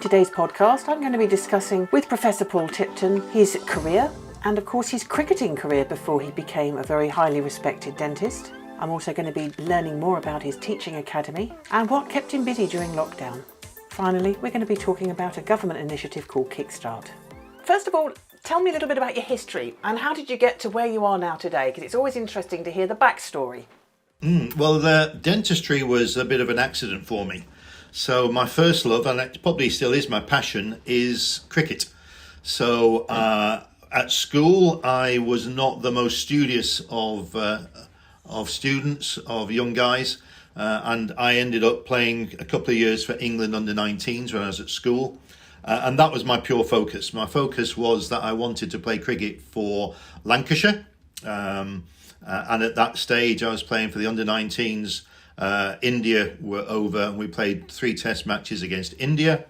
today's podcast, I'm going to be discussing with Professor Paul Tipton his career and, of course, his cricketing career before he became a very highly respected dentist. I'm also going to be learning more about his teaching academy and what kept him busy during lockdown. Finally, we're going to be talking about a government initiative called Kickstart. First of all, tell me a little bit about your history and how did you get to where you are now today? Because it's always interesting to hear the backstory. Well, dentistry was a bit of an accident for me. So my first love, and it probably still is my passion, is cricket. So at school, I was not the most studious of students, of young guys, and I ended up playing a couple of years for England under-19s when I was at school. And that was my pure focus. My focus was that I wanted to play cricket for Lancashire. And at that stage, I was playing for the under-19s. India were over. We played 3 test matches against India.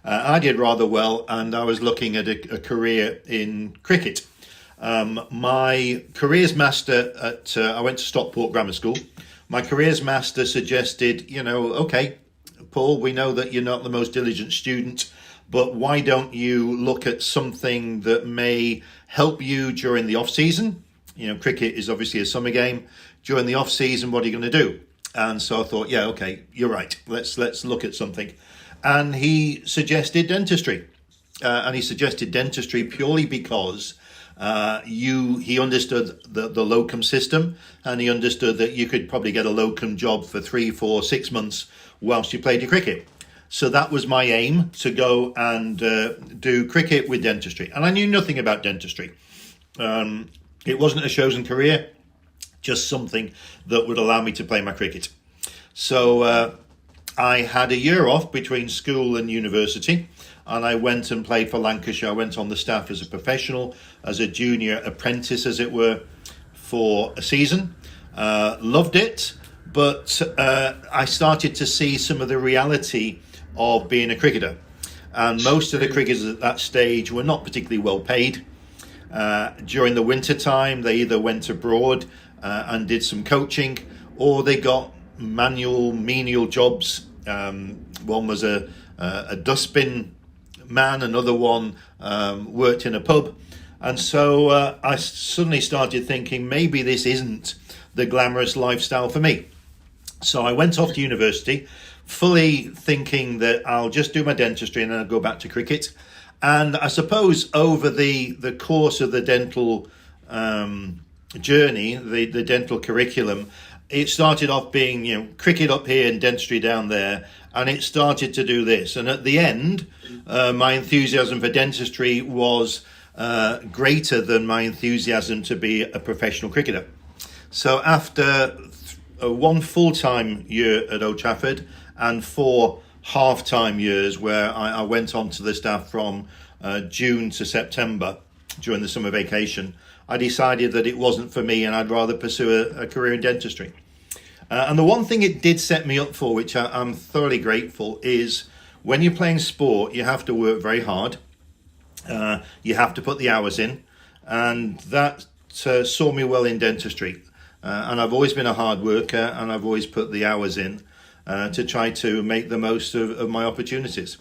I did rather well, and I was looking at a career in cricket. My careers master I went to Stockport Grammar School. My careers master suggested, okay, Paul, we know that you're not the most diligent student, but why don't you look at something that may help you during the off season? Cricket is obviously a summer game. During the off season, what are you going to do? And so I thought, yeah, okay, you're right. Let's look at something. And he suggested dentistry. And he suggested dentistry purely because he understood the locum system, and he understood that you could probably get a locum job for 3, 4, 6 months whilst you played your cricket. So that was my aim, to go and do cricket with dentistry. And I knew nothing about dentistry. It wasn't a chosen career, just something that would allow me to play my cricket. So I had a year off between school and university, and I went and played for Lancashire. I went on the staff as a professional, as a junior apprentice, as it were, for a season. Loved it, but I started to see some of the reality of being a cricketer. And most of the cricketers at that stage were not particularly well paid. During the winter time, they either went abroad and did some coaching, or they got menial jobs. One was a dustbin man, another one worked in a pub. And so I suddenly started thinking, maybe this isn't the glamorous lifestyle for me. So I went off to university, fully thinking that I'll just do my dentistry and then I'll go back to cricket. And I suppose over the course of the dental journey, the dental curriculum, it started off being, cricket up here and dentistry down there, and it started to do this. And at the end, my enthusiasm for dentistry was greater than my enthusiasm to be a professional cricketer. So after one full-time year at Old Trafford and 4 half-time years where I went on to the staff from June to September during the summer vacation, I decided that it wasn't for me and I'd rather pursue a career in dentistry. And the one thing it did set me up for, which I'm thoroughly grateful, is when you're playing sport, you have to work very hard. You have to put the hours in, and that saw me well in dentistry. And I've always been a hard worker, and I've always put the hours in to try to make the most of my opportunities.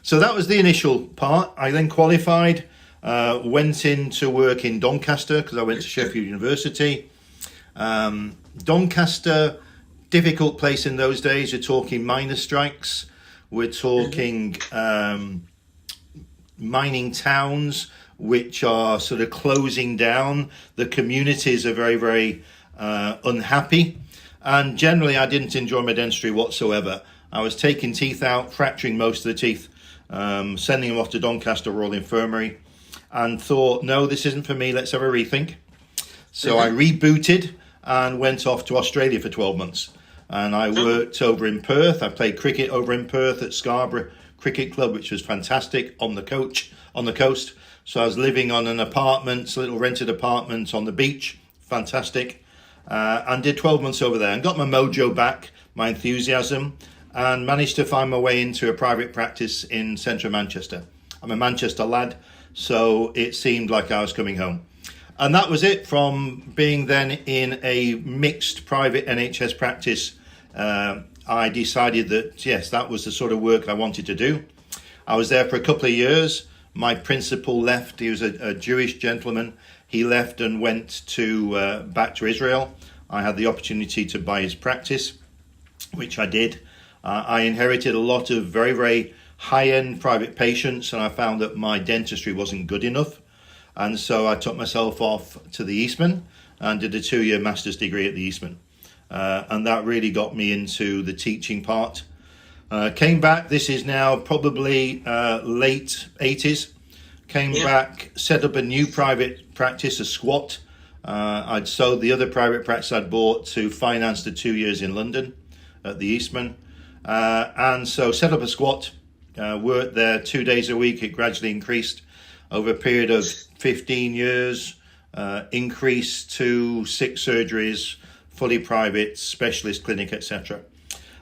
So that was the initial part. I then qualified, went in to work in Doncaster because I went to Sheffield University. Doncaster, difficult place in those days. You're talking miners' strikes. We're talking mining towns which are sort of closing down. The communities are very, very unhappy. And generally, I didn't enjoy my dentistry whatsoever. I was taking teeth out, fracturing most of the teeth, sending them off to Doncaster Royal Infirmary, and thought, no, this isn't for me, let's have a rethink. So I rebooted and went off to Australia for 12 months. And I worked over in Perth. I played cricket over in Perth at Scarborough Cricket Club, which was fantastic, on the coast. So I was living on an apartment, a little rented apartment on the beach, fantastic. And did 12 months over there and got my mojo back, my enthusiasm, and managed to find my way into a private practice in central Manchester. I'm a Manchester lad, so it seemed like I was coming home. And that was it. From being then in a mixed private NHS practice, I decided that, yes, that was the sort of work I wanted to do. I was there for a couple of years. My principal left. He was a Jewish gentleman. He left and went to back to Israel. I had the opportunity to buy his practice, which I did. I inherited a lot of very, very high-end private patients, and I found that my dentistry wasn't good enough. And so I took myself off to the Eastman and did a 2-year master's degree at the Eastman. And that really got me into the teaching part. Came back, this is now probably late 80s. Came back, set up a new private practice, a squat. I'd sold the other private practice I'd bought to finance the 2 years in London at the Eastman. And so set up a squat, worked there 2 days a week. It gradually increased over a period of 15 years, increased to 6 surgeries, fully private, specialist clinic, etc.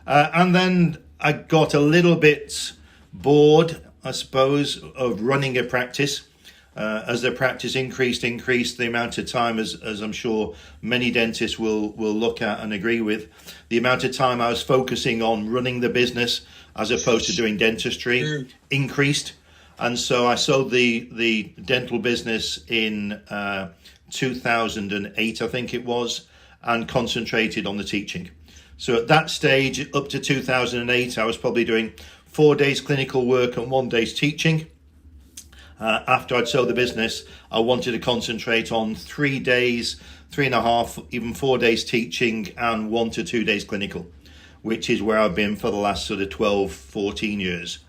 And then I got a little bit bored, I suppose, of running a practice. As the practice increased the amount of time, as I'm sure many dentists will look at and agree with, the amount of time I was focusing on running the business as opposed to doing dentistry increased. And so I sold the dental business in 2008, I think it was, and concentrated on the teaching. So at that stage, up to 2008, I was probably doing 4 days clinical work and 1 day's teaching. After I'd sold the business, I wanted to concentrate on 3 days, 3.5, even 4 days teaching and 1 to 2 days clinical, which is where I've been for the last sort of 12, 14 years.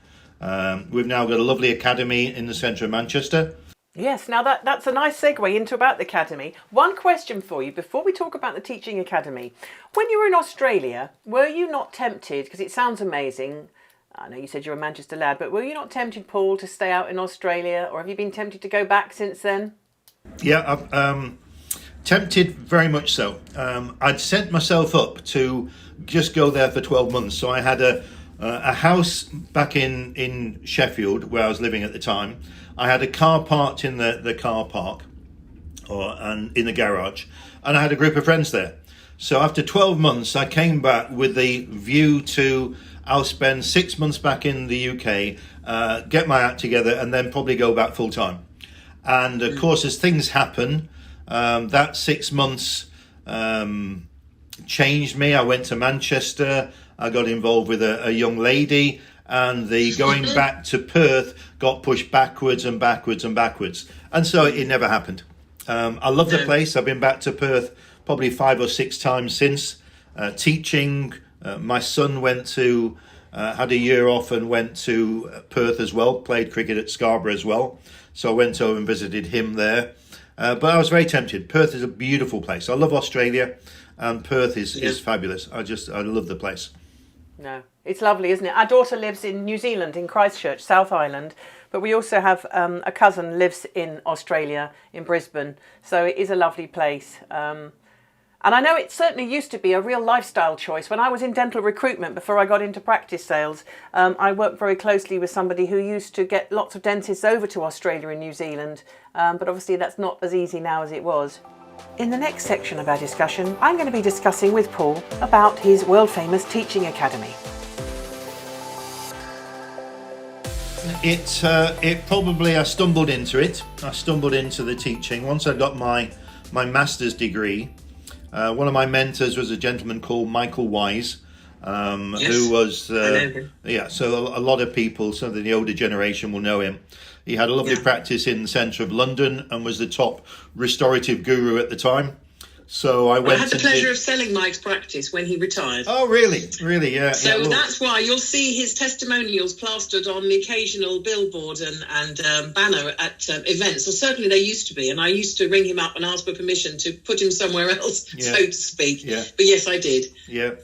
We've now got a lovely academy in the centre of Manchester. Yes, now that's a nice segue into about the academy. One question for you before we talk about the teaching academy. When you were in Australia, were you not tempted, because it sounds amazing, I know you said you're a Manchester lad, but were you not tempted, Paul, to stay out in Australia, or have you been tempted to go back since then? Yeah, I've tempted very much so. I'd set myself up to just go there for 12 months. So I had a house back in Sheffield where I was living at the time. I had a car parked in the car park and in the garage, and I had a group of friends there. So after 12 months, I came back with the view to I'll spend 6 months back in the UK, get my act together, and then probably go back full time. And of course, as things happen, that 6 months changed me. I went to Manchester. I got involved with a young lady, and the going back to Perth got pushed backwards and backwards and backwards. And so it never happened. I love the place. I've been back to Perth probably 5 or 6 times since, teaching. My son went to, had a year off and went to Perth as well, played cricket at Scarborough as well. So I went over and visited him there. But I was very tempted. Perth is a beautiful place. I love Australia, and Perth is fabulous. I love the place. No, it's lovely, isn't it? Our daughter lives in New Zealand, in Christchurch, South Island. But we also have a cousin lives in Australia, in Brisbane. So it is a lovely place. And I know it certainly used to be a real lifestyle choice. When I was in dental recruitment, before I got into practice sales, I worked very closely with somebody who used to get lots of dentists over to Australia and New Zealand. But obviously that's not as easy now as it was. In the next section of our discussion, I'm going to be discussing with Paul about his world-famous teaching academy. It probably, I stumbled into it. I stumbled into the teaching. Once I got my master's degree, one of my mentors was a gentleman called Michael Wise, who was, so a lot of people, some of the older generation will know him. He had a lovely practice in the centre of London and was the top restorative guru at the time. So I had the pleasure of selling Mike's practice when he retired. Oh, really? Really, yeah. So that's why you'll see his testimonials plastered on the occasional billboard and banner at events. Or certainly they used to be. And I used to ring him up and ask for permission to put him somewhere else, so to speak. Yeah. But yes, I did. Yeah.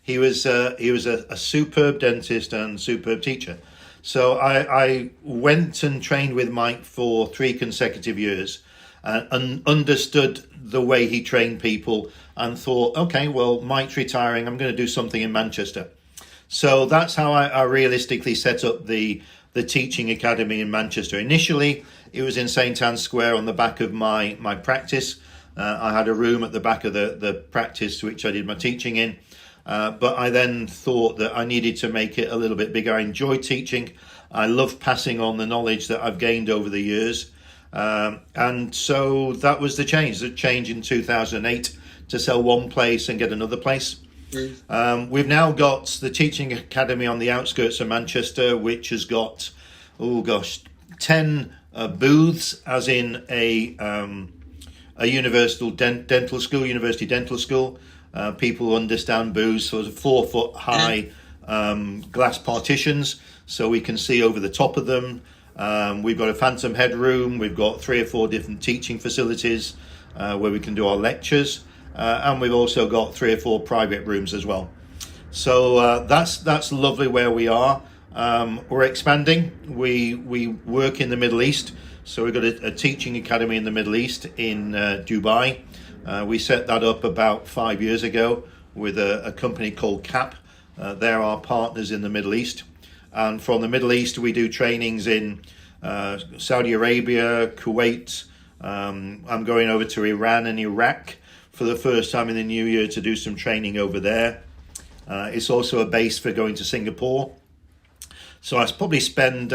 He was a superb dentist and superb teacher. So I went and trained with Mike for 3 consecutive years. And understood the way he trained people and thought, okay, well, Mike's retiring, I'm going to do something in Manchester. So that's how I realistically set up the teaching academy in Manchester. Initially, it was in St. Anne's Square on the back of my practice. I had a room at the back of the practice which I did my teaching in. But I then thought that I needed to make it a little bit bigger. I enjoyed teaching. I love passing on the knowledge that I've gained over the years. And so that was the change in 2008 to sell one place and get another place. We've now got the Teaching Academy on the outskirts of Manchester, which has got, 10 booths, as in a university dental school. People understand booths, sort of 4-foot high glass partitions, so we can see over the top of them. We've got a phantom headroom. We've got 3 or 4 different teaching facilities where we can do our lectures. And we've also got 3 or 4 private rooms as well. So that's lovely where we are. We're expanding. We work in the Middle East. So we've got a teaching academy in the Middle East in Dubai. We set that up about 5 years ago with a company called CAP. They're our partners in the Middle East. And from the Middle East, we do trainings in Saudi Arabia, Kuwait. I'm going over to Iran and Iraq for the first time in the new year to do some training over there. It's also a base for going to Singapore. So I probably spend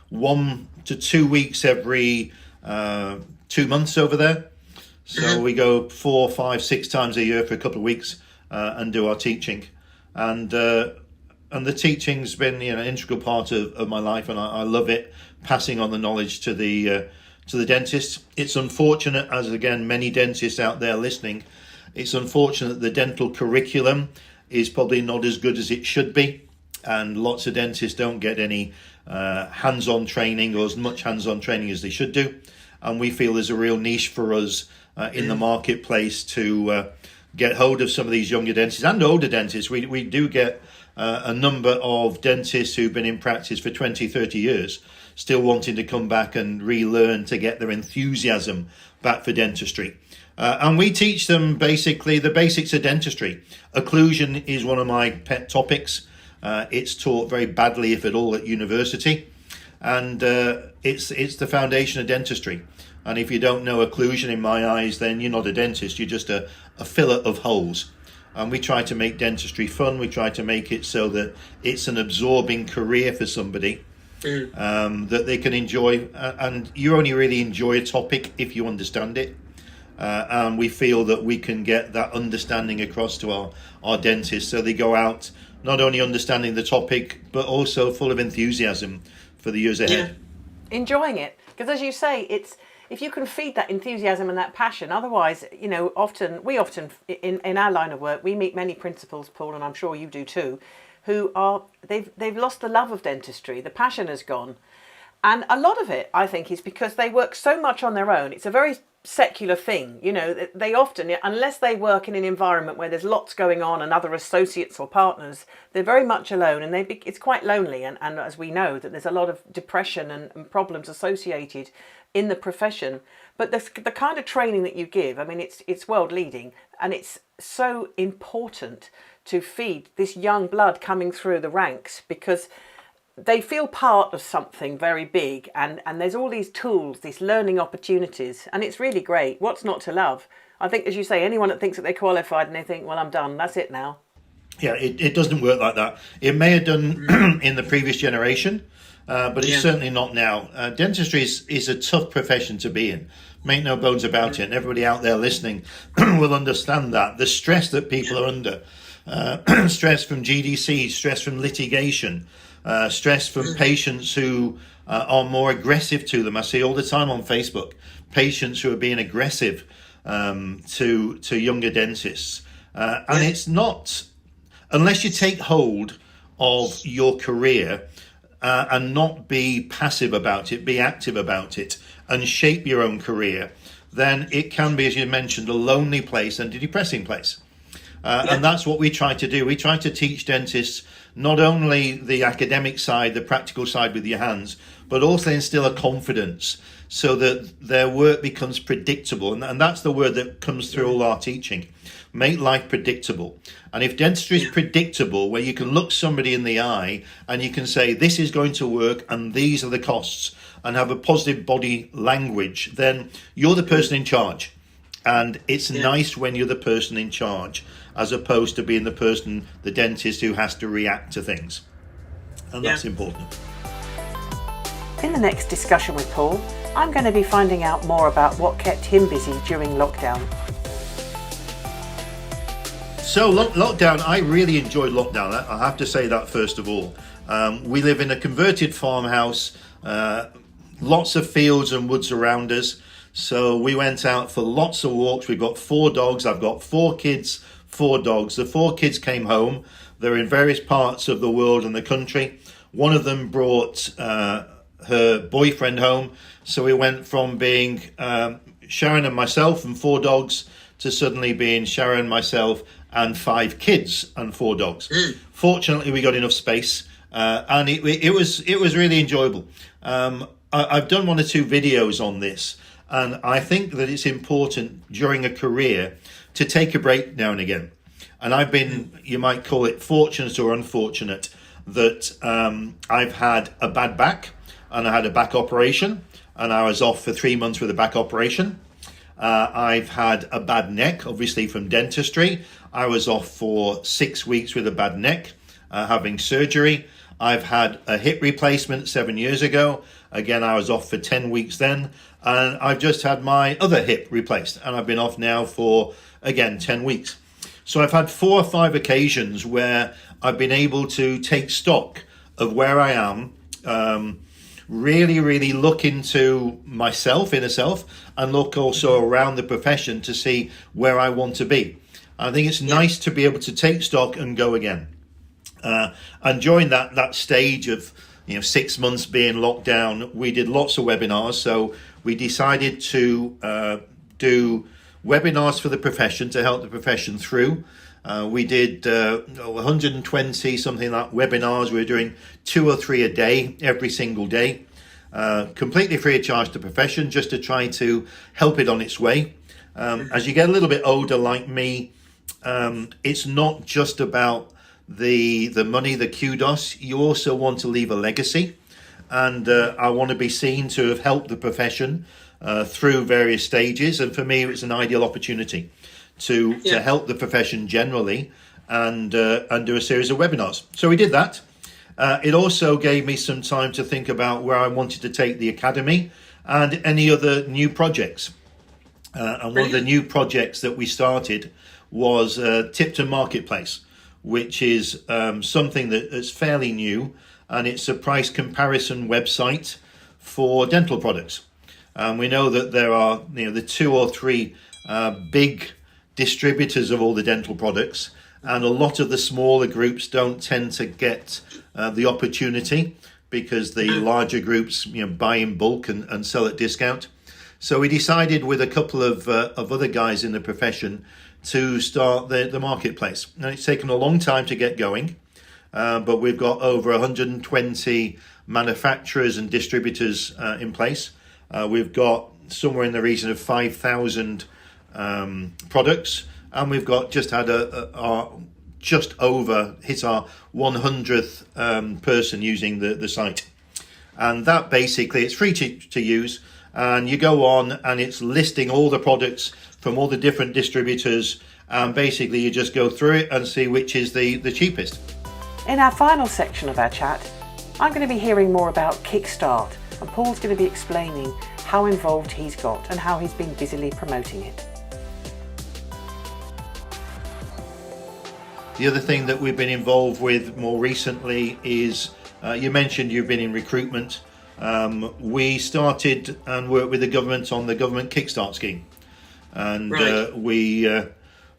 1 to 2 weeks every 2 months over there. So we go 4, 5, 6 times a year for a couple of weeks and do our teaching. And the teaching's been an integral part of my life, and I love it, passing on the knowledge to the dentist. It's unfortunate, as again many dentists out there listening, it's unfortunate that the dental curriculum is probably not as good as it should be, and lots of dentists don't get any hands-on training, or as much hands-on training as they should do. And we feel there's a real niche for us in the marketplace to get hold of some of these younger dentists and older dentists. We do get a number of dentists who've been in practice for 20, 30 years, still wanting to come back and relearn to get their enthusiasm back for dentistry. And we teach them basically the basics of dentistry. Occlusion is one of my pet topics. It's taught very badly, if at all, at university. And it's the foundation of dentistry. And if you don't know occlusion, in my eyes, then you're not a dentist. You're just a filler of holes. And we try to make dentistry fun. We try to make it so that it's an absorbing career for somebody that they can enjoy. And you only really enjoy a topic if you understand it. And we feel that we can get that understanding across to our dentists, so they go out not only understanding the topic, but also full of enthusiasm for the years ahead. Enjoying it. Because as you say, it's if you can feed that enthusiasm and that passion, otherwise, often in our line of work, we meet many principals, Paul, and I'm sure you do too, who are, they've lost the love of dentistry. The passion has gone. And a lot of it, I think, is because they work so much on their own. It's a very secular thing. They often, unless they work in an environment where there's lots going on and other associates or partners, they're very much alone, and it's quite lonely. And as we know, that there's a lot of depression and problems associated in the profession. But the kind of training that you give, I mean, it's world leading, and it's so important to feed this young blood coming through the ranks, because they feel part of something very big, and there's all these tools, these learning opportunities, and it's really great. What's not to love? I think, as you say, anyone that thinks that they're qualified and they think, well, I'm done, that's it now. Yeah, it doesn't work like that. It may have done in the previous generation, but it's certainly not now. Dentistry is a tough profession to be in. Make no bones about it. And everybody out there listening will understand that. The stress that people are under, stress from GDC, stress from litigation, stress from patients who are more aggressive to them. I see all the time on Facebook, patients who are being aggressive to younger dentists. And it's not, unless you take hold of your career and not be passive about it, be active about it, and shape your own career, then it can be, as you mentioned, a lonely place and a depressing place. And that's what we try to do. We try to teach dentists not only the academic side, the practical side with your hands, but also instill a confidence so that their work becomes predictable. And that's the word that comes through all our teaching. Make life predictable. And if dentistry is predictable, where you can look somebody in the eye and you can say, this is going to work and these are the costs, and have a positive body language, then you're the person in charge. And it's nice when you're the person in charge, as opposed to being the dentist who has to react to things. And that's important. In the next discussion with Paul, I'm going to be finding out more about what kept him busy during lockdown. So lockdown, I really enjoyed lockdown. I have to say that first of all. We live in a converted farmhouse, lots of fields and woods around us. So we went out for lots of walks. We've got 4 dogs. I've got 4 kids, 4 dogs. The 4 kids came home. They're in various parts of the world and the country. One of them brought her boyfriend home. So we went from being Sharon and myself and 4 dogs to suddenly being Sharon, myself, and 5 kids and 4 dogs. Fortunately, we got enough space, and it was really enjoyable. I've done 1 or 2 videos on this, and I think that it's important during a career to take a break now and again. And I've been, you might call it fortunate or unfortunate, that I've had a bad back, and I had a back operation, and I was off for 3 months with a back operation. I've had a bad neck, obviously from dentistry. I was off for 6 weeks with a bad neck, having surgery. I've had a hip replacement 7 years ago. Again, I was off for 10 weeks then. And I've just had my other hip replaced, and I've been off now for, again, 10 weeks. So I've had 4 or 5 occasions where I've been able to take stock of where I am, really look into myself, inner self, and look also around the profession to see where I want to be. I think it's nice to be able to take stock and go again. And during that stage of 6 months being locked down, we did lots of webinars. So we decided to do webinars for the profession to help the profession through. We did 120 something like webinars. We were doing 2 or 3 a day, every single day, completely free of charge to the profession, just to try to help it on its way. As you get a little bit older like me, it's not just about the money, the kudos. You also want to leave a legacy, and I want to be seen to have helped the profession through various stages. And for me, it was an ideal opportunity to help the profession generally, and do a series of webinars. So we did that. It also gave me some time to think about where I wanted to take the academy and any other new projects. And one of the new projects that we started was Tipton Market Place, which is something that's fairly new, and it's a price comparison website for dental products. We know that there are the 2 or 3 big distributors of all the dental products, and a lot of the smaller groups don't tend to get the opportunity because the larger groups buy in bulk and sell at discount. So we decided with a couple of other guys in the profession to start the marketplace. Now, it's taken a long time to get going, but we've got over 120 manufacturers and distributors in place. We've got somewhere in the region of 5,000 products, and we've got just had hit our 100th person using the site. And that basically, it's free to use, and you go on and it's listing all the products from all the different distributors, and basically you just go through it and see which is the cheapest. In our final section of our chat, I'm going to be hearing more about Kickstart, and Paul's going to be explaining how involved he's got and how he's been busily promoting it. The other thing that we've been involved with more recently is, you mentioned you've been in recruitment. We started and worked with the government on the government Kickstart scheme. And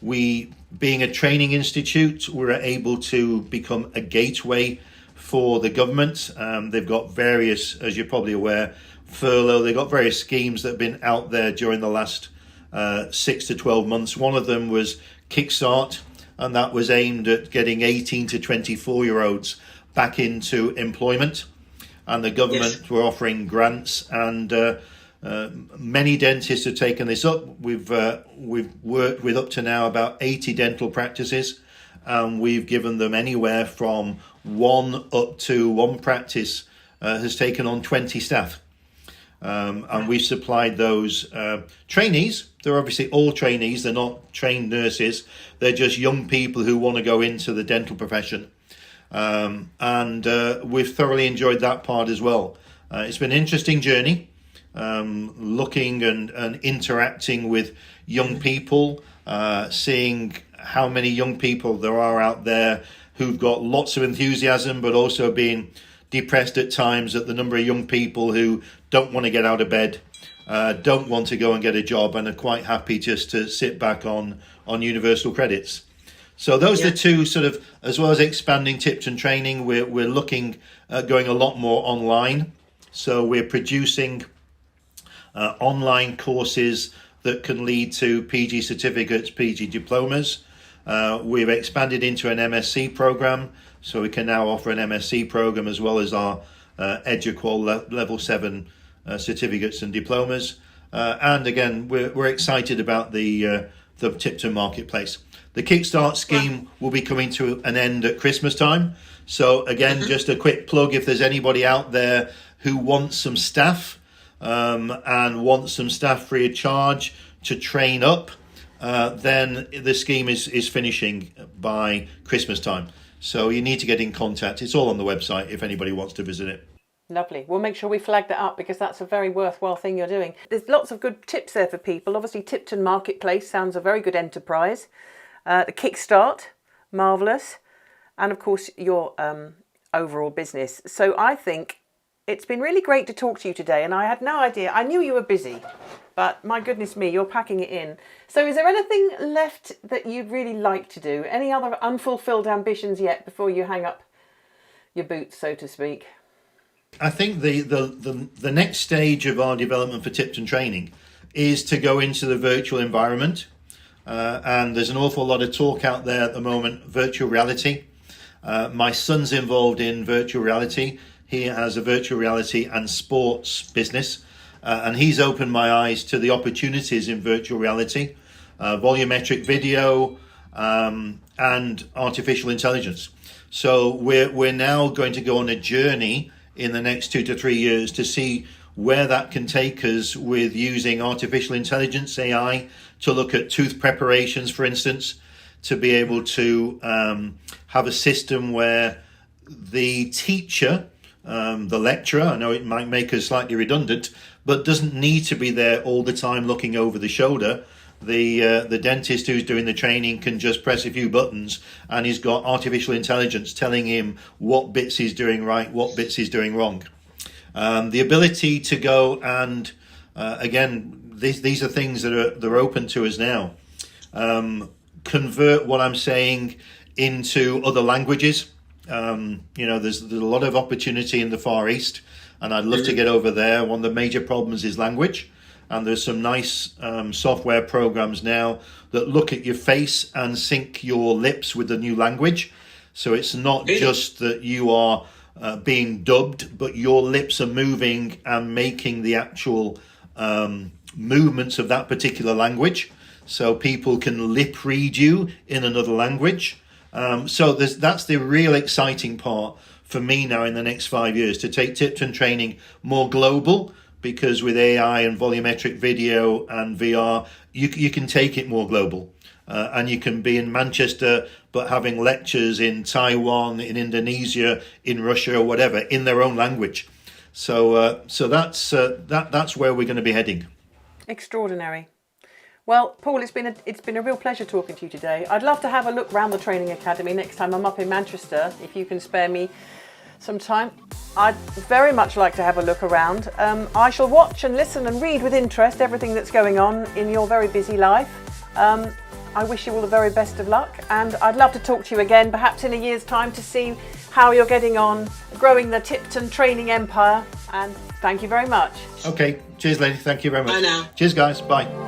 we, being a training institute, we're able to become a gateway for the government. They've got various, as you're probably aware, furlough. They've got various schemes that have been out there during the last 6 to 12 months. One of them was Kickstart, and that was aimed at getting 18 to 24-year-olds back into employment. And the government were offering grants, and many dentists have taken this up. We've worked with up to now about 80 dental practices, and we've given them anywhere from 1 up to 1 practice has taken on 20 staff. And we've supplied those trainees. They're obviously all trainees. They're not trained nurses. They're just young people who want to go into the dental profession. And we've thoroughly enjoyed that part as well. It's been an interesting journey, looking and interacting with young people, seeing how many young people there are out there who've got lots of enthusiasm, but also being depressed at times at the number of young people who don't want to get out of bed, don't want to go and get a job, and are quite happy just to sit back on universal credits. So those are the two sort of, as well as expanding Tipton training, we're looking at going a lot more online. So we're producing online courses that can lead to PG certificates, PG diplomas. We've expanded into an MSc program, so we can now offer an MSc program as well as our EduQual level 7 certificates and diplomas. And again, we're excited about the Tipton Market Place. The Kickstart scheme will be coming to an end at Christmas time. So again, just a quick plug, if there's anybody out there who wants some staff and wants some staff free of charge to train up, then the scheme is finishing by Christmas time. So you need to get in contact. It's all on the website if anybody wants to visit it. Lovely. We'll make sure we flag that up because that's a very worthwhile thing you're doing. There's lots of good tips there for people. Obviously, Tipton Market Place sounds a very good enterprise. The Kickstart, marvellous. And of course, your overall business. So I think it's been really great to talk to you today. And I had no idea. I knew you were busy, but my goodness me, you're packing it in. So is there anything left that you'd really like to do? Any other unfulfilled ambitions yet before you hang up your boots, so to speak? I think the next stage of our development for Tipton training is to go into the virtual environment. And there's an awful lot of talk out there at the moment, virtual reality. My son's involved in virtual reality. He has a virtual reality and sports business. And he's opened my eyes to the opportunities in virtual reality, volumetric video, and artificial intelligence. So we're now going to go on a journey in the next 2 to 3 years to see where that can take us with using artificial intelligence, AI, to look at tooth preparations, for instance, to be able to have a system where the teacher, the lecturer, I know it might make us slightly redundant, but doesn't need to be there all the time looking over the shoulder. The dentist who's doing the training can just press a few buttons and he's got artificial intelligence telling him what bits he's doing right, what bits he's doing wrong. The ability to go and, again, these are things that are open to us now. Convert what I'm saying into other languages. There's a lot of opportunity in the Far East, and I'd love to get over there. One of the major problems is language. And there's some nice software programs now that look at your face and sync your lips with the new language. So it's not just that you are being dubbed, but your lips are moving and making the actual movements of that particular language. So people can lip read you in another language. So that's the real exciting part for me now in the next 5 years, to take Tipton training more global. Because with AI and volumetric video and VR, you can take it more global. And you can be in Manchester, but having lectures in Taiwan, in Indonesia, in Russia, or whatever, in their own language. So that's where we're going to be heading. Extraordinary. Well, Paul, it's been a real pleasure talking to you today. I'd love to have a look around the training academy next time I'm up in Manchester, if you can spare me some time. I'd very much like to have a look around. I shall watch and listen and read with interest everything that's going on in your very busy life. I wish you all the very best of luck, and I'd love to talk to you again, perhaps in a year's time, to see how you're getting on growing the Tipton training empire. And thank you very much. Okay, cheers, lady. Thank you very much. Bye now. Cheers, guys. Bye.